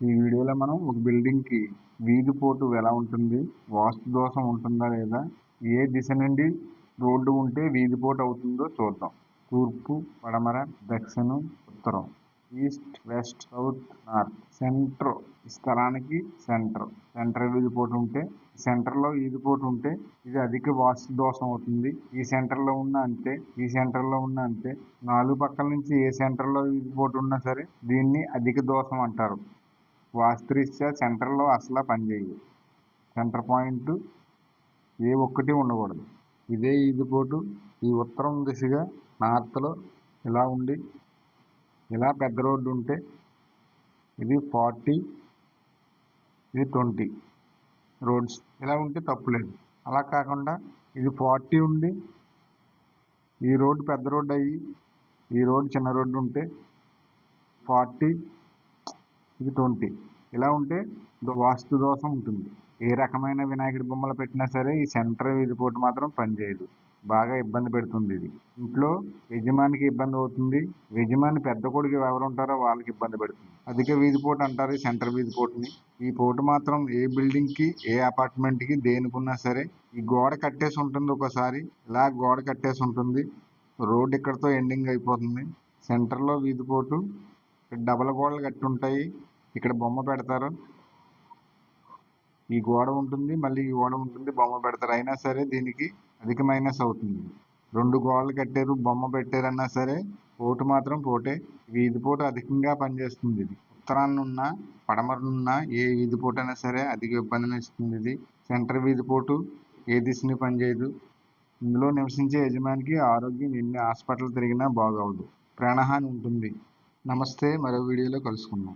ఈ వీడియోలో మనం ఒక బిల్డింగ్కి వీధి పోటు ఎలా ఉంటుంది, వాస్తు దోషం ఉంటుందా లేదా, ఏ దిశ నుండి రోడ్డు ఉంటే వీధి పోటు అవుతుందో చూద్దాం. తూర్పు, పడమర, దక్షిణం, ఉత్తరం, east, west, south, north. Centre, ఈ స్థలానికి సెంటర్ వీధిపోటు ఉంటే, సెంటర్లో వీధిపోటు ఉంటే ఇది అధిక వాస్తు దోషం అవుతుంది. ఈ సెంటర్లో ఉన్న అంతే 4 పక్కల నుంచి ఏ సెంటర్లో వీధిపోటు ఉన్నా సరే దీన్ని అధిక దోషం అంటారు. వాస్తురీత్యా సెంటర్లో అసలు పనిచేయదు. సెంటర్ పాయింట్ ఏ ఒక్కటి ఉండకూడదు. ఇదే వీధిపోటు ఈ ఉత్తరం దిశగా నార్త్లో ఇలా ఉండి ఇలా పెద్ద రోడ్డు ఉంటే ఇది 40, ఇది 20 రోడ్స్. ఇలా ఉంటే తప్పులేదు. అలా కాకుండా ఇది 40 ఉండి ఈ రోడ్డు పెద్ద రోడ్డు అయ్యి ఈ రోడ్డు చిన్న రోడ్డు ఉంటే 40, ఇది 20 ఇలా ఉంటే వాస్తు దోషం ఉంటుంది. ఏ రకమైన వినాయకుడి బొమ్మలు పెట్టినా సరే ఈ సెంటర్ వీధిపోటు మాత్రం పనిచేయదు. బాగా ఇబ్బంది పెడుతుంది. ఇది ఇంట్లో యజమానికి ఇబ్బంది అవుతుంది. యజమాని పెద్ద కొడుకు ఎవరు ఉంటారో వాళ్ళకి ఇబ్బంది పెడుతుంది. అధిక వీధిపోటు అంటారు ఈ సెంటర్ వీధిపోటుని. ఈ పోటు మాత్రం ఏ బిల్డింగ్కి, ఏ అపార్ట్మెంట్కి, దేనికున్నా సరే ఈ గోడ కట్టేసి ఉంటుంది. ఒకసారి ఇలా గోడ కట్టేసి ఉంటుంది. రోడ్డు ఇక్కడతో ఎండింగ్ అయిపోతుంది. సెంటర్లో వీధిపోటు, డబల్ గోడలు కట్టి ఉంటాయి. ఇక్కడ బొమ్మ పెడతారు. ఈ గోడ ఉంటుంది, మళ్ళీ ఈ గోడ ఉంటుంది, బొమ్మ పెడతారు. అయినా సరే దీనికి అధిక మైనస్ అవుతుంది. 2 గోడలు కట్టారు, బొమ్మ పెట్టారన్నా సరే పోటు మాత్రం పోటే. వీధిపోటు అధికంగా పనిచేస్తుంది. ఇది ఉత్తరాన్నున్న, పడమరనున్న ఏ వీధిపోటు అయినా సరే అధిక ఇబ్బందిని ఇస్తుంది. ఇది సెంటర్ వీధిపోటు ఏ దిశని పనిచేయదు. ఇందులో నివసించే యజమానికి ఆరోగ్యం ఎన్ని హాస్పిటల్ తిరిగినా బాగవదు. ప్రాణహాని ఉంటుంది. నమస్తే, మరో వీడియోలో కలుసుకుందాం.